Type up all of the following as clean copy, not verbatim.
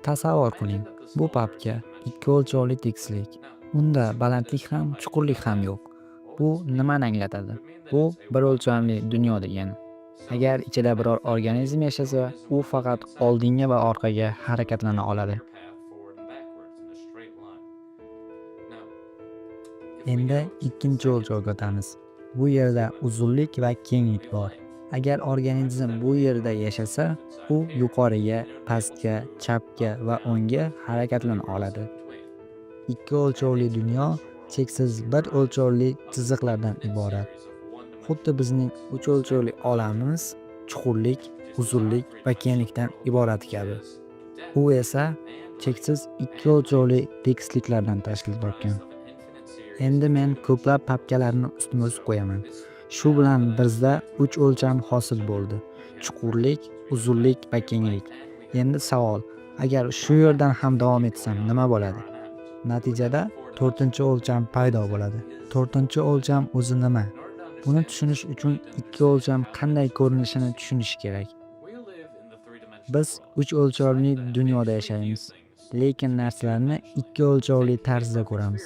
Tasavvur qiling, bu papka ikki o'lchovli tekislik. Unda balandlik ham, chuqurlik ham yo'q. Bu nimani anglatadi? Bu bir o'lchamli dunyo degani. Agar ichida biror organizm yashasa, u faqat oldinga va orqaga harakatlana oladi. Endi ikkinchi o'lchovga o'tamiz. Bu yerda uzunlik va kenglik bor. Agar organizm bu yerda yashasa, u yuqoriga, pastga, chapga va o'ngga harakatlana oladi. Ikki o'lchovli dunyo cheksiz bir o'lchovli chiziqlardan iborat. Xuddi bizning uch o'lchovli olamimiz chuqurlik, uzunlik va kenglikdan iborat kabi. U esa cheksiz ikki o'lchovli tekisliklardan tashkil topgan. Endi men ko'plab papkalarni ustma ust qo'yaman. Shu bilan bizda 3 o'lcham hosil bo'ldi. Chuqurlik, uzunlik va kenglik. Endi savol, agar shu yerdan ham davom etsam nima bo'ladi? Natijada 4-o'lcham paydo bo'ladi. 4-o'lcham o'zi nima? Buni tushunish uchun ikki o'lcham qanday ko'rinishini tushunish kerak. Biz 3 o'lchovli dunyoda yashaymiz, lekin narsalarni ikki o'lchovli tarzda ko'ramiz.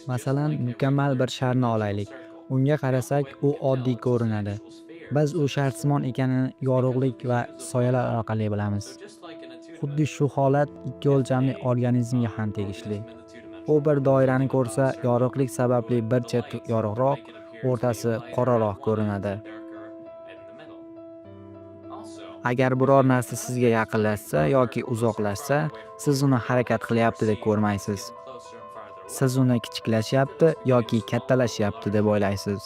Masalan, mukammal bir sharni olaylik. Unga qarasak, u oddiy ko'rinadi. Biz u sharsimon ekanini yorug'lik va soyalar orqali bilamiz. Xuddi shu holat ikki o'lchamli organizmga ham tegishli. U bir doirani ko'rsa, yorug'lik sababli bir cheti yorug'roq, o'rtasi qoraroq ko'rinadi. Agar biror narsa sizga yaqinlashsa yoki uzoqlashsa, siz uni harakat qilyapti deb ko'rmaysiz. Siz uni kichiklashyapti yoki kattalashyapti deb o'ylaysiz.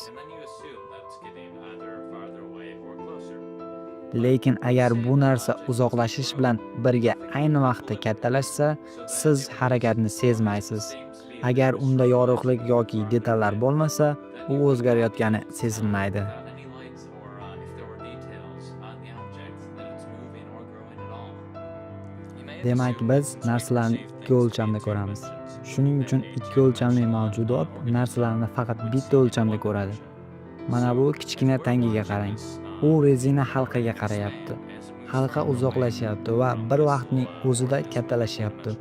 Lekin agar bu narsa uzoqlashish bilan birga ayni vaqtda kattalashsa, siz harakatni sezmaysiz. Agar unda yorug'lik yoki detallar bo'lmasa, u o'zgarayotgani sezilmaydi. Demak, biz narsalarni ikki o'lchamda ko'ramiz. Shuning uchun ikki o'lchamli mavjudot narsalarni faqat bitta o'lchamda ko'radi. Mana bu kichkina tangiga qarang. U rezina halqaga qarayapti. Halqa uzoqlashyapti va bir vaqtning o'zida kattalashyapti.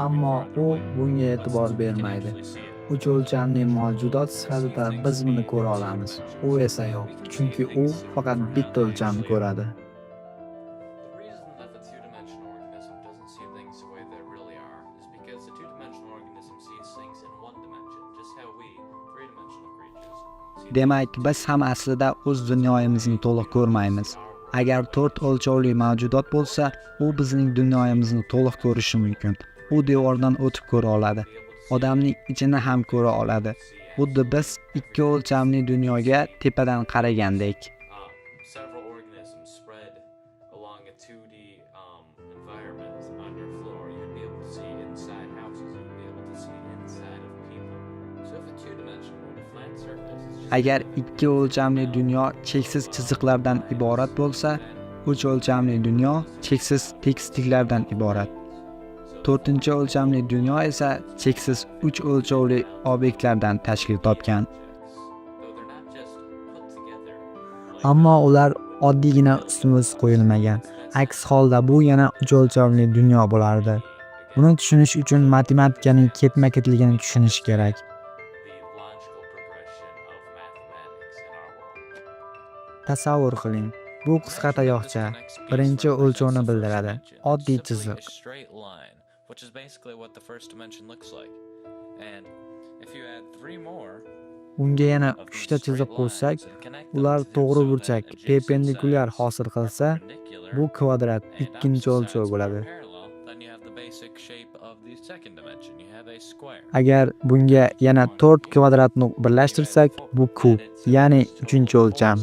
Ammo u bunga e'tibor bermaydi. Uch o'lchamli mavjudot sifatida biz buni ko'ra olamiz. U esa yo'q, chunki u faqat bitta o'lchamni ko'radi. Demak, biz ham aslida o'z dunyomizni to'liq ko'rmaymiz. Agar 4 o'lchovli mavjudot bo'lsa, u bizning dunyomizni to'liq ko'rishi mumkin. U devordan o'tib ko'ra oladi. Odamning ichini ham ko'ra oladi. Xuddi biz ikki o'lchamli dunyoga tepadan qaragandek. Agar ikki o'lchamli dunyo cheksiz chiziqlardan iborat bo'lsa, 3 o'lchamli dunyo cheksiz tekisliklardan iborat. 4-o'lchamli dunyo esa cheksiz 3 o'lchovli obyektlardan tashkil topgan. Ammo ular oddiygina ustma-ust qo'yilmagan. Aks holda bu yana 3 o'lchamli dunyo bo'lardi. Buni tushunish uchun matematikaning ketma-ketligini tushunish kerak. Tasavvur qiling, bu qisqa tayoqcha birinchi o'lchovni bildiradi. Oddiy chiziq. Unga yana 3 ta chiziq qo'shsak, ular to'g'ri burchak, perpendikulyar hosil qilsa, bu kvadrat ikkinchi o'lchov bo'ladi. Agar bunga yana 4 kvadratni birlashtirsak, bu kub, ya'ni 3-o'lcham.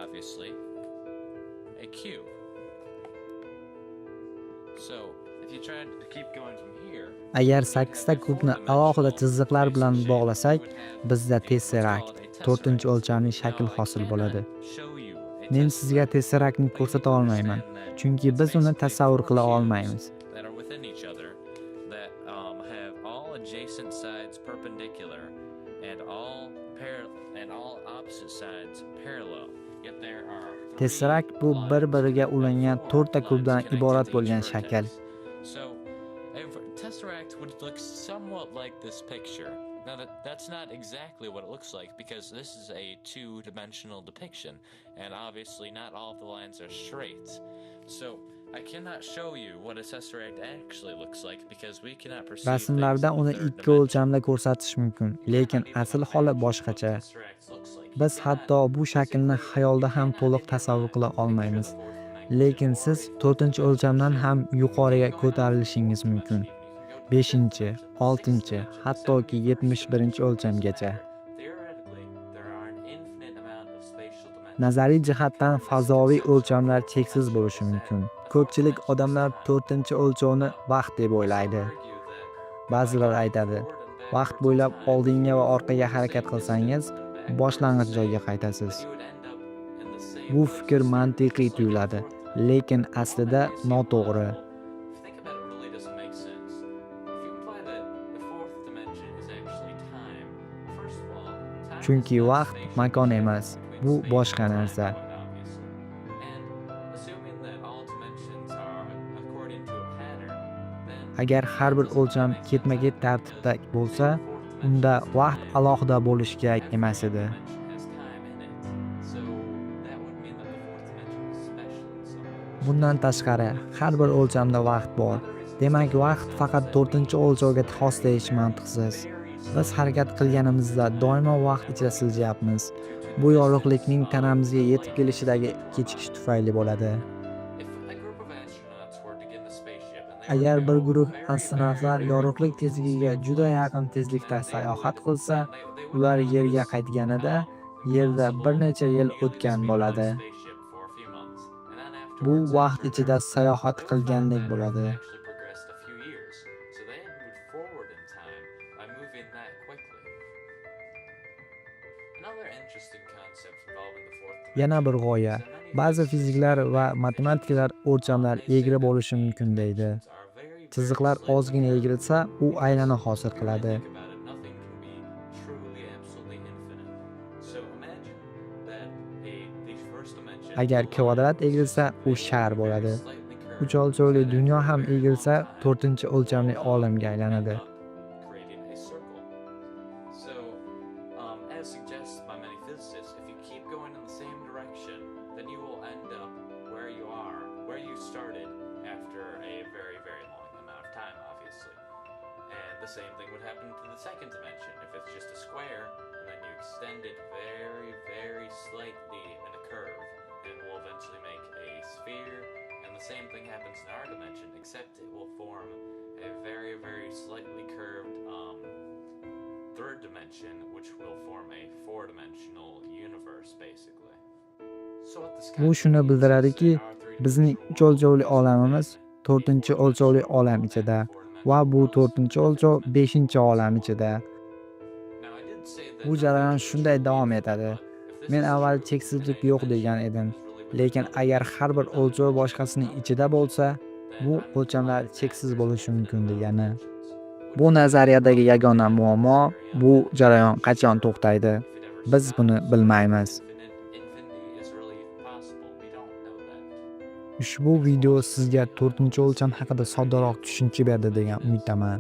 Obviously, a cube. So, if you try to keep going from here, Agar 8 ta kubni alohida chiziqlar bilan bog'lasak, bizda tesserakt, 4-o'lchamli shakl hosil bo'ladi. Men sizga tesseraktni ko'rsata olmayman, chunki biz uni tasavvur qila olmaymiz. That are within each other that have all adjacent sides perpendicular and all opposite sides parallel. Yet there are Tesseract bu bir-biriga ulangan 4 ta kubdan iborat bo'lgan shakl. So, a tesseract would look somewhat like this picture. Now that's not exactly what it looks like because this is a two-dimensional depiction, and obviously not all of the lines are straight. So I cannot show you what a tesseract actually looks like because we cannot perceive things in Rasmlarda the uni third ikki dimension. o'lchamda ko'rsatish mumkin, lekin asl holi boshqacha. Biz hatto bu shaklni xayolda ham to'liq tasavvur qila olmaymiz. Lekin siz 4-o'lchamdan ham yuqoriga ko'tarilishingiz mumkin. 5-chi, 6-chi, hattoki 71-o'lchamgacha. Nazariy jihatdan fazoviy o'lchamlar cheksiz bo'lishi mumkin. Ko'pchilik odamlar 4-o'lchovni vaqt deb o'ylaydi. Ba'zilar aytadi, vaqt bo'ylab oldinga va orqaga harakat qilsangiz, boshlang'ich joyga qaytasiz. Bu fikr mantiqiy tuyuladi, lekin aslida noto'g'ri. Chunki vaqt makon emas, bu boshqa narsa. Agar har bir o'lcham ketma-ket tartibda bo'lsa, unda vaqt alohida bo'lishi kerak emas edi. Bundan tashqari, har bir o'lchamda vaqt bor. Demak, vaqt faqat 4-o'lchovga xos deyish mantiqsiz. Biz harakat qilganimizda doimo vaqt ichida siljayapmiz. Bu yorug'likning tanamizga yetib kelishidagi kechikish tufayli bo'ladi. Agar bir guruh astronavtlar yorug'lik tezligiga juda yaqin tezlikda sayohat qilsa, ular Yerga qaytganida Yerda bir necha yil o'tgan bo'ladi. Bu vaqt ichida sayohat qilgandek bo'ladi. Yana bir g'oya. Ba'zi fiziklar va matematiklar o'lchamlar egri bo'lishi mumkin deydi. Chiziqlar ozgina egilsa, u aylana hosil qiladi. Agar kvadrat egilsa, u shar bo'ladi. 3-o'lchovli dunyo ham egilsa, 4-o'lchamli olamga aylanadi. As suggested by many physicists, if you keep going in the same direction, then you will end up where you are, where you started after a very, very long amount of time, obviously. And the same thing would happen to the second dimension. If it's just a square, and then you extend it very, very slightly in a curve, it will eventually make a sphere. And the same thing happens in our dimension, except it will form a very, very slightly curved third dimension, which will form a four-dimensional universe, basically. So what this Bu shuni bildiradiki, bizning 3-o'lchovli olamimiz 4-o'lchovli olam ichida va bu 4-o'lchov 5-olam ichida. Bu jarayon shunday davom etadi. Men avval cheksizlik yo'q degan edim, lekin agar har bir o'lchov boshqasining ichida bo'lsa, bu o'lchamlar cheksiz bo'lishi mumkin degani. Bu nazariyadagi yagona muammo, bu jarayon qachon to'xtaydi? Biz buni bilmaymiz. Ushbu video sizga 4-o'lcham haqida soddaroq tushuncha berdi degan umiddaman.